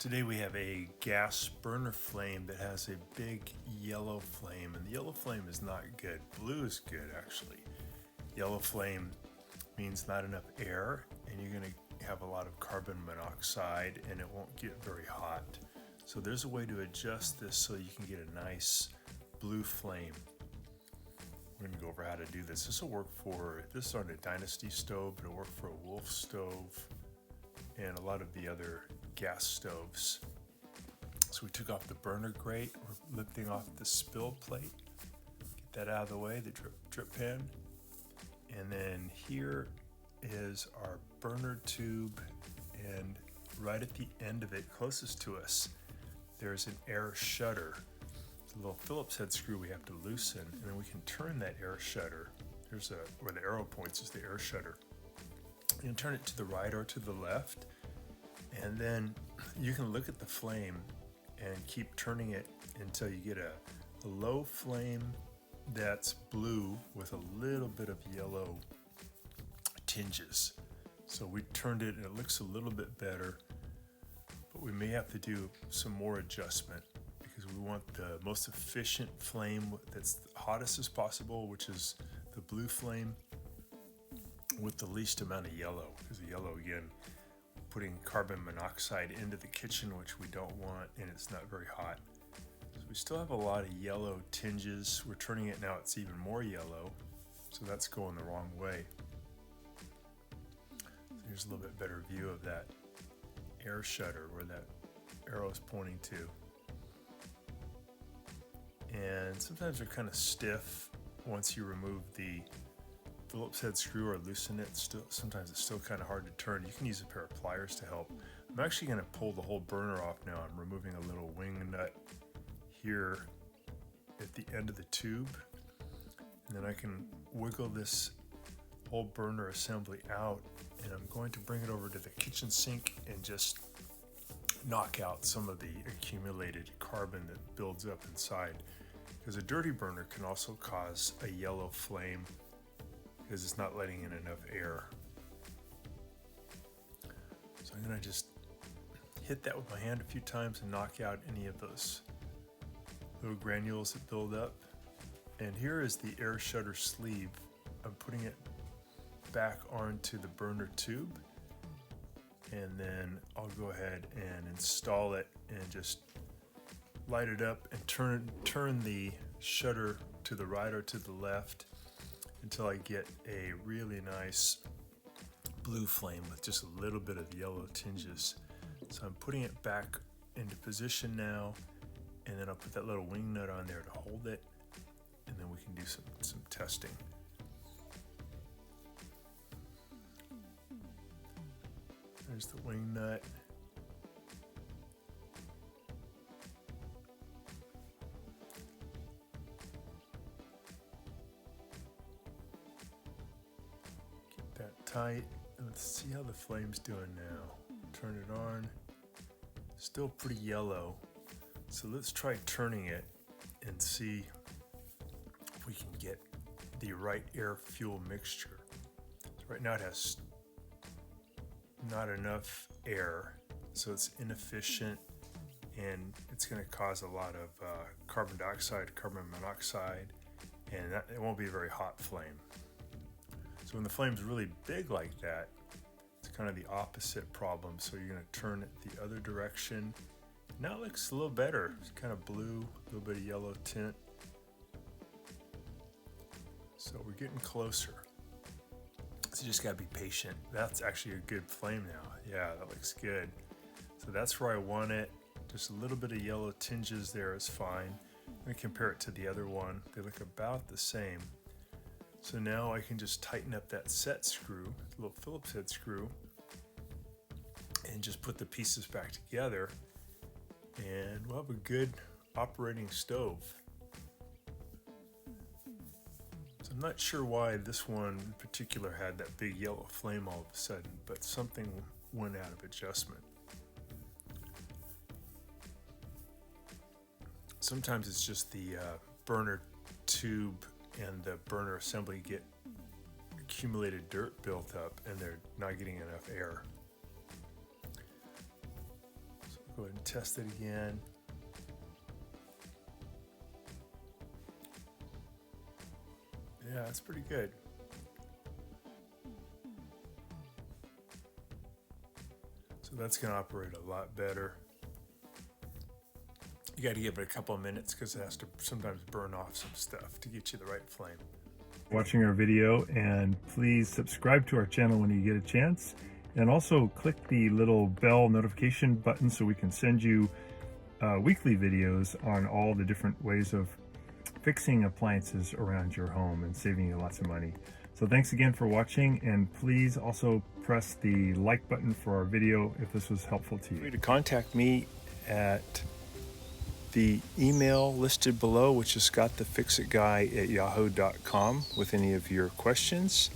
Today we have a gas burner flame that has a big yellow flame, and the yellow flame is not good. Blue is good, actually. Yellow flame means not enough air, and you're going to have a lot of carbon monoxide, and it won't get very hot. So there's a way to adjust this so you can get a nice blue flame. We're going to go over how to do this. This will work for, this is on a Dynasty stove, but it'll work for a Wolf stove and a lot of the other gas stoves. So we took off the burner grate. We're lifting off the spill plate. Get that out of the way, the drip pan. And then here is our burner tube, and right at the end of it, closest to us, there's an air shutter. It's a little Phillips head screw we have to loosen, and then we can turn that air shutter. There's where the arrow points is the air shutter. You can turn it to the right or to the left, and then you can look at the flame and keep turning it until you get a low flame that's blue with a little bit of yellow tinges. So we turned it and it looks a little bit better, but we may have to do some more adjustment because we want the most efficient flame that's the hottest as possible, which is the blue flame, with the least amount of yellow, because the yellow, again, putting carbon monoxide into the kitchen, which we don't want, and it's not very hot. So we still have a lot of yellow tinges. We're turning it now, it's even more yellow, so that's going the wrong way. So here's a little bit better view of that air shutter where that arrow is pointing to. And sometimes they're kind of stiff once you remove the Phillips head screw or loosen it. Sometimes it's still kind of hard to turn. You can use a pair of pliers to help. I'm actually going to pull the whole burner off now. I'm removing a little wing nut here at the end of the tube, and then I can wiggle this whole burner assembly out, and I'm going to bring it over to the kitchen sink and just knock out some of the accumulated carbon that builds up inside, because a dirty burner can also cause a yellow flame because it's not letting in enough air. So I'm going to just hit that with my hand a few times and knock out any of those little granules that build up. And here is the air shutter sleeve. I'm putting it back onto the burner tube, and then I'll go ahead and install it and just light it up and turn the shutter to the right or to the left until I get a really nice blue flame with just a little bit of yellow tinges. So I'm putting it back into position now, and then I'll put that little wing nut on there to hold it, and then we can do some testing. There's the wing nut. That tight. Let's see how the flame's doing now. Turn it on. Still pretty yellow. So let's try turning it and see if we can get the right air fuel mixture. So right now it has not enough air, so it's inefficient, and it's going to cause a lot of carbon dioxide, carbon monoxide, and it won't be a very hot flame. So when the flame's really big like that, it's kind of the opposite problem. So you're going to turn it the other direction. Now it looks a little better. It's kind of blue, a little bit of yellow tint. So we're getting closer. So you just got to be patient. That's actually a good flame now. Yeah, that looks good. So that's where I want it. Just a little bit of yellow tinges there is fine. Let me compare it to the other one. They look about the same. So now I can just tighten up that set screw, the little Phillips head screw, and just put the pieces back together, and we'll have a good operating stove. So I'm not sure why this one in particular had that big yellow flame all of a sudden, but something went out of adjustment. Sometimes it's just the burner tube and the burner assembly get accumulated dirt built up, and they're not getting enough air. So Go ahead and test it again. Yeah, it's pretty good. So that's going to operate a lot better. You got to give it a couple of minutes because it has to sometimes burn off some stuff to get you the right flame. Watching our video, and please subscribe to our channel when you get a chance, and also click the little bell notification button so we can send you weekly videos on all the different ways of fixing appliances around your home and saving you lots of money. So thanks again for watching, and please also press the like button for our video if this was helpful to you. Feel free to contact me at the email listed below, which is scottthefixitguy@yahoo.com, with any of your questions.